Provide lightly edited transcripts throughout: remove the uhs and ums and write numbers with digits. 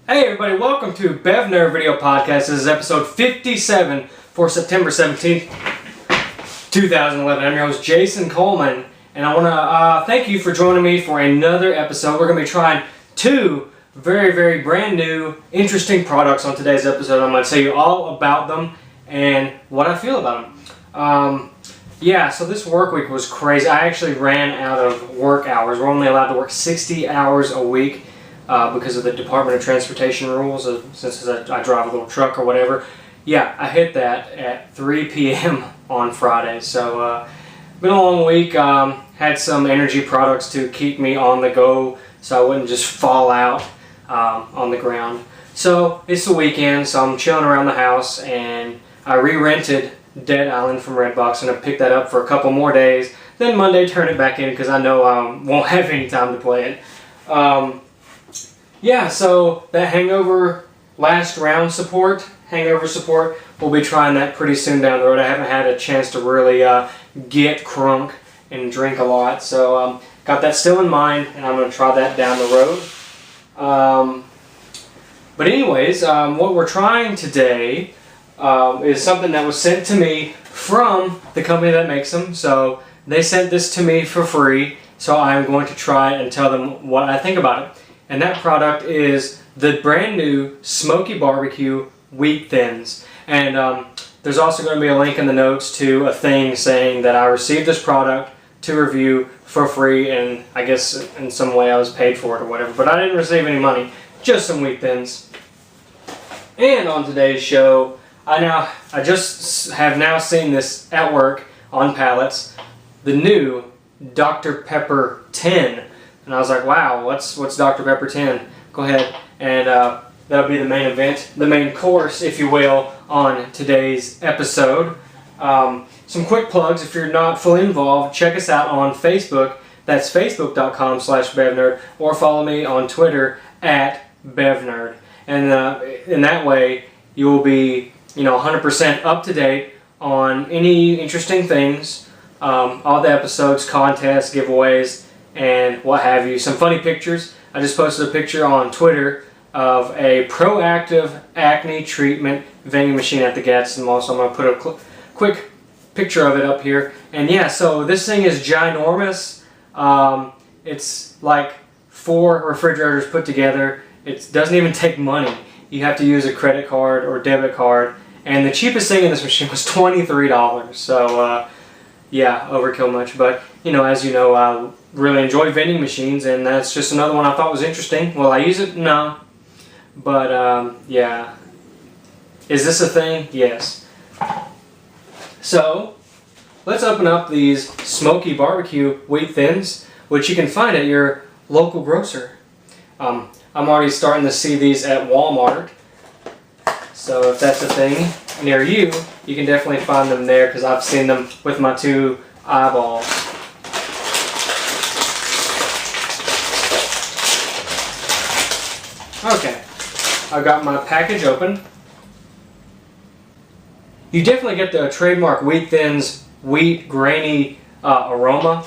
Hey everybody, welcome to BevNerd Video Podcast. This is episode 57 for September 17th, 2011. I'm your host, Jason Coleman, and I want to thank you for joining me for another episode. We're going to be trying two very brand new, interesting products on today's episode. I'm going to tell you all about them and what I feel about them. So this work week was crazy. I actually ran out of work hours. We're only allowed to work 60 hours a week. Because of the Department of Transportation rules, since I drive a little truck or whatever. Yeah, I hit that at 3 p.m. on Friday. So, been a long week. Had some energy products to keep me on the go so I wouldn't just fall out on the ground. So, it's the weekend, so I'm chilling around the house, and I re-rented Dead Island from Redbox, and I picked that up for a couple more days. Then Monday, turn it back in because I know I won't have any time to play it. So that hangover support, we'll be trying that pretty soon down the road. I haven't had a chance to really get crunk and drink a lot, so got that still in mind, and I'm going to try that down the road. But anyways, what we're trying today is something that was sent to me from the company that makes them. So they sent this to me for free, so I'm going to try it and tell them what I think about it. And that product is the brand new Smoky BBQ Wheat Thins. And there's also going to be a link in the notes to a thing saying that I received this product to review for free, and I guess in some way I was paid for it or whatever. But I didn't receive any money, just some Wheat Thins. And on today's show, I just have now seen this at work on pallets, the new Dr. Pepper 10. And I was like, wow, what's Dr. Pepper 10? Go ahead, and that'll be the main event, the main course, if you will, on today's episode. Some quick plugs. If you're not fully involved, check us out on Facebook. That's facebook.com/BevNerd, or follow me on Twitter at BevNerd. And in that way, you will be 100% up to date on any interesting things, all the episodes, contests, giveaways, and what have you. Some funny pictures. I just posted a picture on Twitter of a proactive acne treatment vending machine at the Gadsden Mall, so I'm going to put a quick picture of it up here. And yeah, so this thing is ginormous. It's like 4 refrigerators put together. It doesn't even take money. You have to use a credit card or debit card, and the cheapest thing in this machine was $23. So yeah, overkill much, but as you know, I really enjoy vending machines, and that's just another one I thought was interesting. Will I use it? No. But yeah. Is this a thing? Yes. So, let's open up these Smoky BBQ Wheat Thins, which you can find at your local grocer. I'm already starting to see these at Walmart. So if that's a thing near you, you can definitely find them there, because I've seen them with my 2 eyeballs. Okay, I've got my package open. You definitely get the trademark Wheat Thins wheat grainy aroma,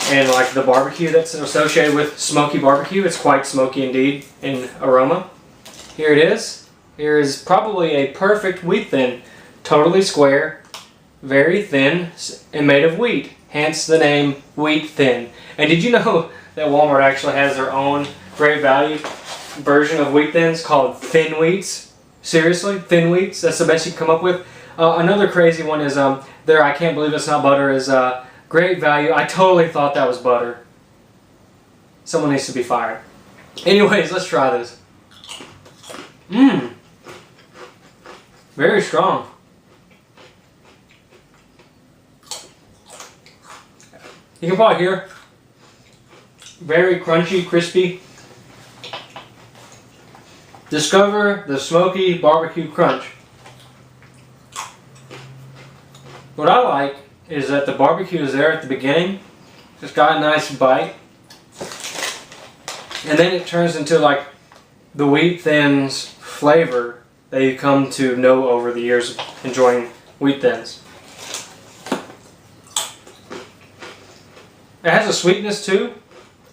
and like the barbecue that's associated with Smoky BBQ. It's quite smoky indeed in aroma. Here it is. Here is probably a perfect Wheat Thin. Totally square, very thin, and made of wheat. Hence the name Wheat Thin. And did you know that Walmart actually has their own great value version of Wheat Thins called Thin Wheats? Seriously? Thin Wheats? That's the best you can come up with? Another crazy one is, I can't believe it's not butter, is Great Value. I totally thought that was butter. Someone needs to be fired. Anyways, let's try this. Very strong. You can probably hear. Very crunchy, crispy. Discover the Smoky BBQ Crunch. What I like is that the barbecue is there at the beginning. Just got a nice bite. And then it turns into like the Wheat Thins flavor that you come to know over the years of enjoying Wheat Thins. It has a sweetness too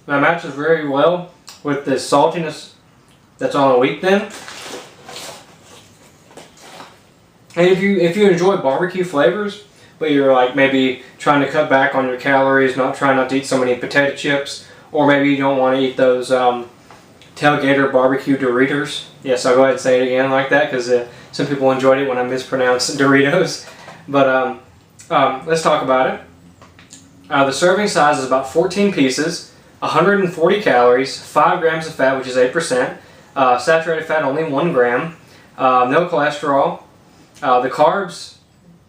that matches very well with the saltiness that's on a wheat thin. And if you enjoy barbecue flavors, but you're like maybe trying to cut back on your calories, trying not to eat so many potato chips, or maybe you don't want to eat those tailgater barbecue Doritos. Yes, I'll go ahead and say it again like that because some people enjoyed it when I mispronounced Doritos. But let's talk about it. The serving size is about 14 pieces, 140 calories, 5 grams of fat, which is 8%, saturated fat only 1 gram, no cholesterol. The carbs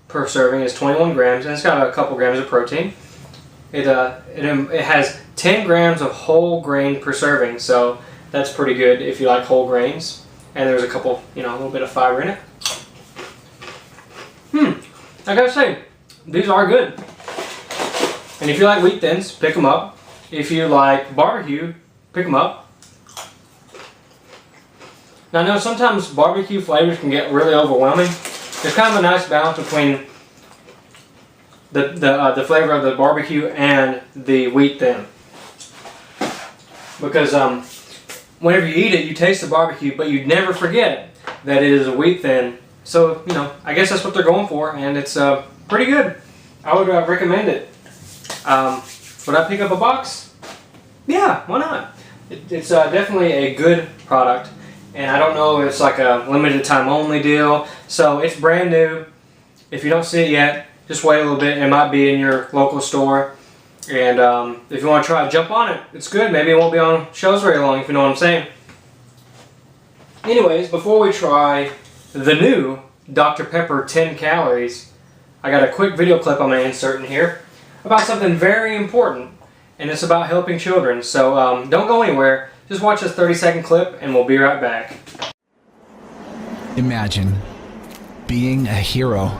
per serving is 21 grams, and it's got a couple grams of protein. It has 10 grams of whole grain per serving, so that's pretty good if you like whole grains. And there's a couple, a little bit of fiber in it. I gotta say, these are good. And if you like wheat thins, pick them up. If you like barbecue, pick them up. Now I know sometimes barbecue flavors can get really overwhelming. There's kind of a nice balance between the flavor of the barbecue and the wheat thin. Because whenever you eat it, you taste the barbecue, but you never forget that it is a wheat thin. So, I guess that's what they're going for, and it's pretty good. I would recommend it. Would I pick up a box? Yeah, why not? It's definitely a good product, and I don't know if it's like a limited time only deal. So it's brand new. If you don't see it yet, just wait a little bit. It might be in your local store. And if you want to try it, jump on it. It's good. Maybe it won't be on shelves very long, if you know what I'm saying. Anyways, before we try the new Dr. Pepper 10 calories, I got a quick video clip I'm going to insert in here about something very important, and it's about helping children. So don't go anywhere. Just watch this 30-second clip, and we'll be right back. Imagine being a hero.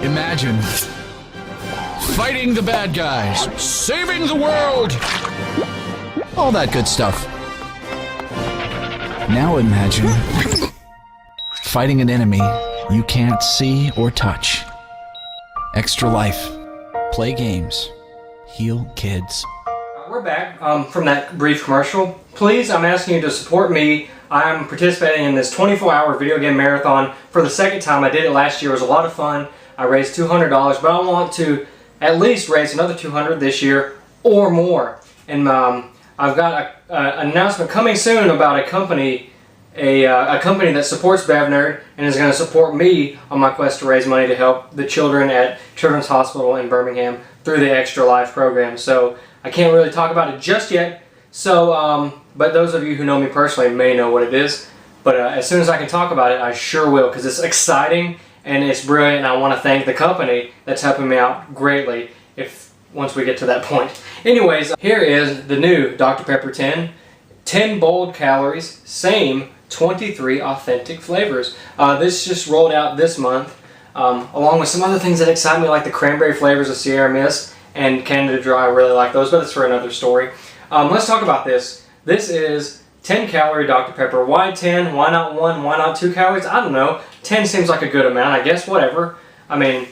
Imagine fighting the bad guys, saving the world, all that good stuff. Now imagine fighting an enemy you can't see or touch. Extra life, play games, heal kids. We're back from that brief commercial. Please, I'm asking you to support me. I'm participating in this 24-hour video game marathon for the second time. I did it last year. It was a lot of fun. I raised $200, but I want to at least raise another $200 this year or more. And I've got an announcement coming soon about a company that supports BevNerd and is going to support me on my quest to raise money to help the children at Children's Hospital in Birmingham through the Extra Life program. So I can't really talk about it just yet. So, but those of you who know me personally may know what it is. But as soon as I can talk about it, I sure will, because it's exciting and it's brilliant. And I want to thank the company that's helping me out greatly once we get to that point. Anyways, here is the new Dr. Pepper 10. 10 bold calories, same 23 authentic flavors. This just rolled out this month, along with some other things that excite me, like the cranberry flavors of Sierra Mist and Canada Dry. I really like those, but it's for another story. Let's talk about this. This is 10 calorie Dr. Pepper. Why 10? Why not 1? Why not 2 calories? I don't know. 10 seems like a good amount, I guess, whatever. I mean,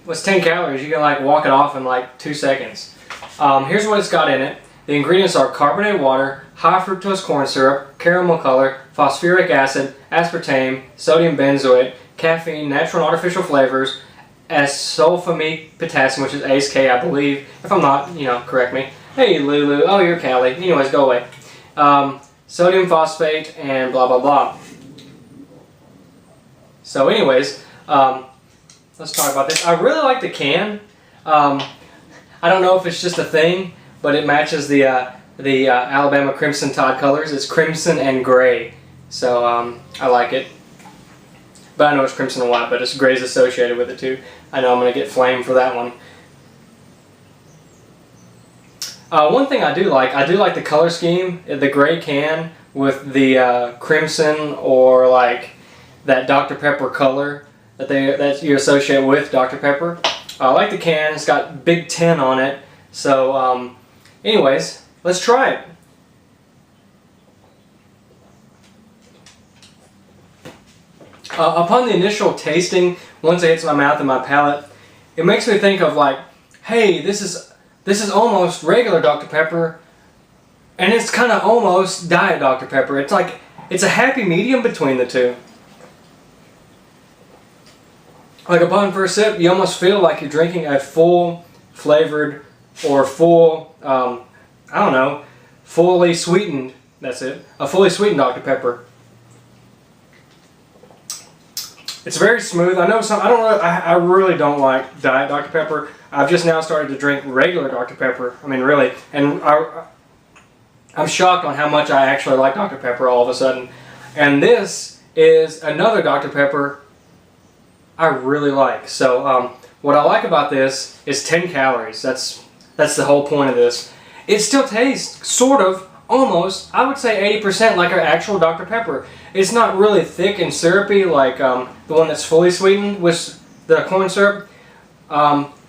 what's 10 calories? You can like walk it off in like 2 seconds. Here's what it's got in it. The ingredients are carbonated water, high fructose corn syrup, caramel color, phosphoric acid, aspartame, sodium benzoate, caffeine, natural and artificial flavors, sulfamic potassium, which is ACE-K, I believe. If I'm not, correct me. Hey, Lulu. Oh, you're Callie. Anyways, go away. Sodium phosphate and blah, blah, blah. So anyways, let's talk about this. I really like the can. I don't know if it's just a thing, but it matches the Alabama Crimson Tide colors. It's crimson and gray, so I like it. But I know it's crimson and white, but it's gray's associated with it too. I know I'm going to get flamed for that one. One thing I do like the color scheme. The gray can with the crimson or like that Dr. Pepper color that you associate with Dr. Pepper. I like the can. It's got Big 10 on it. So anyways, let's try it. Upon the initial tasting, once it hits my mouth and my palate, it makes me think of like, hey, this is This is almost regular Dr. Pepper, and it's kind of almost Diet Dr. Pepper. It's like, it's a happy medium between the two. Like upon first sip, you almost feel like you're drinking a full flavored or full, I don't know, fully sweetened, that's it, a fully sweetened Dr. Pepper. It's very smooth. I know I really don't like Diet Dr. Pepper. I've just now started to drink regular Dr. Pepper. I mean, really. And I'm shocked on how much I actually like Dr. Pepper all of a sudden. And this is another Dr. Pepper I really like. So what I like about this is 10 calories. That's the whole point of this. It still tastes sort of, almost, I would say 80% like our actual Dr. Pepper. It's not really thick and syrupy like the one that's fully sweetened with the corn syrup.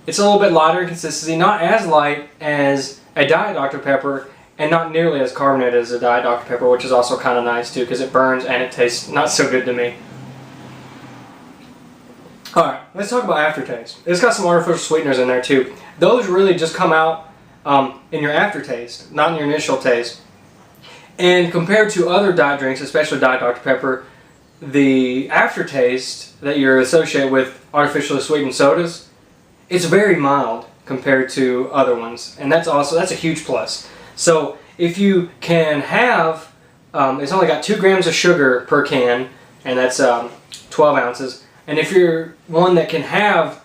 It's a little bit lighter in consistency, not as light as a Diet Dr. Pepper, and not nearly as carbonated as a Diet Dr. Pepper, which is also kind of nice too, because it burns and it tastes not so good to me. Alright, let's talk about aftertaste. It's got some artificial sweeteners in there too. Those really just come out in your aftertaste, not in your initial taste. And compared to other diet drinks, especially Diet Dr. Pepper, the aftertaste that you're associated with artificially sweetened sodas, it's very mild compared to other ones. And that's a huge plus. So if you can have, it's only got 2 grams of sugar per can, and that's 12 ounces. And if you're one that can have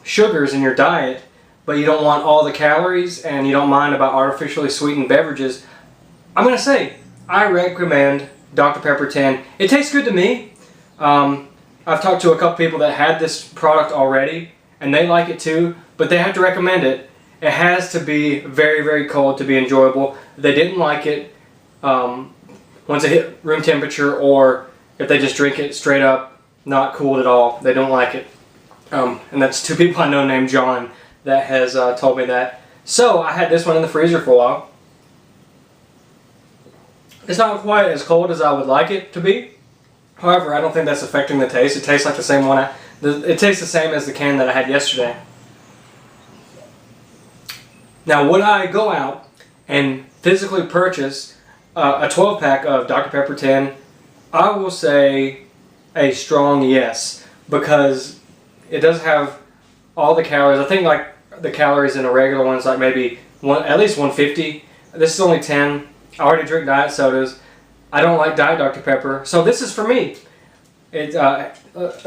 sugars in your diet, but you don't want all the calories and you don't mind about artificially sweetened beverages, I'm going to say I recommend Dr. Pepper 10. It tastes good to me. I've talked to a couple people that had this product already, and they like it too, but they have to recommend it. It has to be very, very cold to be enjoyable. They didn't like it once it hit room temperature, or if they just drink it straight up, not cooled at all. They don't like it. And that's 2 people I know named John that has told me that. So I had this one in the freezer for a while. It's not quite as cold as I would like it to be. However, I don't think that's affecting the taste. It tastes like the same one. It tastes the same as the can that I had yesterday. Now, would I go out and physically purchase a 12-pack of Dr. Pepper 10? I will say a strong yes, because it does have all the calories. I think like the calories in a regular one is like maybe at least 150. This is only 10. I already drink diet sodas. I don't like Diet Dr. Pepper, so this is for me. It's a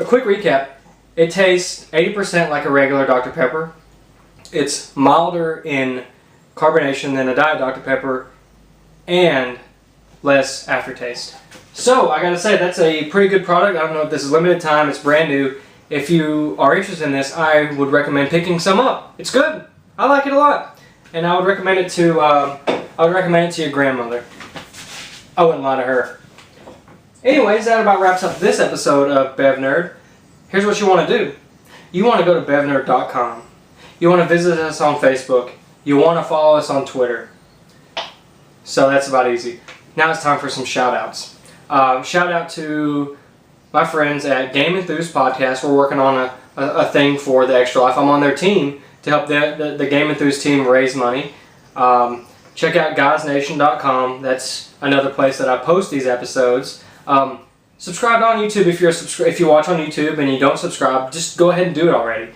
quick recap. It tastes 80% like a regular Dr. Pepper. It's milder in carbonation than a Diet Dr. Pepper, and less aftertaste. So I gotta say, that's a pretty good product. I don't know if this is limited time. It's brand new. If you are interested in this, I would recommend picking some up. It's good. I like it a lot, and I would recommend it to your grandmother. I wouldn't lie to her. Anyways, that about wraps up this episode of BevNerd. Here's what you want to do. You want to go to BevNerd.com. You want to visit us on Facebook. You want to follow us on Twitter. So that's about easy. Now it's time for some shout-outs. Shout out to my friends at Game Enthused Podcast. We're working on a thing for the Extra Life. I'm on their team to help the Game Enthused team raise money. Check out guysnation.com. That's another place that I post these episodes. Subscribe on YouTube if you watch on YouTube and you don't subscribe. Just go ahead and do it already,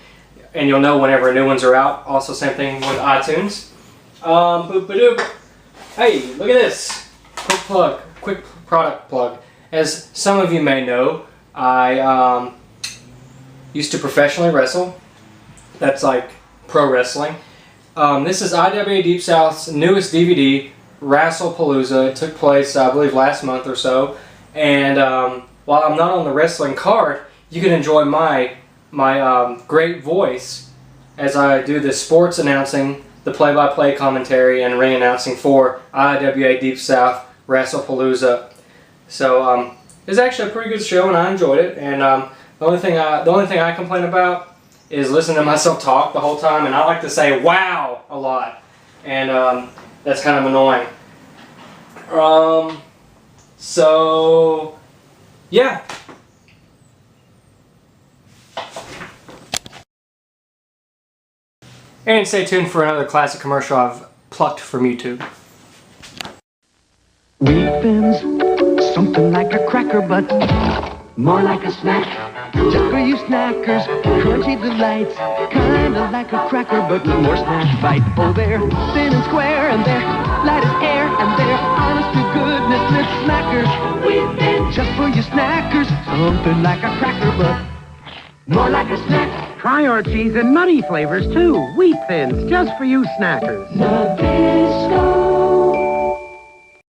and you'll know whenever new ones are out. Also, same thing with iTunes. Boop-a-doop. Hey, look at this. Quick product plug. As some of you may know, I used to professionally wrestle. That's like pro wrestling. This is IWA Deep South's newest DVD, Wrestlepalooza. It took place, I believe, last month or so. And while I'm not on the wrestling card, you can enjoy my great voice as I do the sports announcing, the play-by-play commentary, and ring announcing for IWA Deep South Wrestlepalooza. So it's actually a pretty good show, and I enjoyed it. And the only thing I complain about is listening to myself talk the whole time, and I like to say "wow" a lot, and that's kind of annoying. So yeah. And stay tuned for another classic commercial I've plucked from YouTube. Wheat thins, something like a cracker, but more like a snack. Just for you snackers, crunchy delights, kinda like a cracker, but with more snack bite. Oh, they're thin and square, and they're light as air, and they're honest to goodness, it's snackers. Wheat thins, just for you snackers, something like a cracker, but more like a snack. Try our cheese and nutty flavors, too. Wheat Thins, just for you snackers. Nabisco.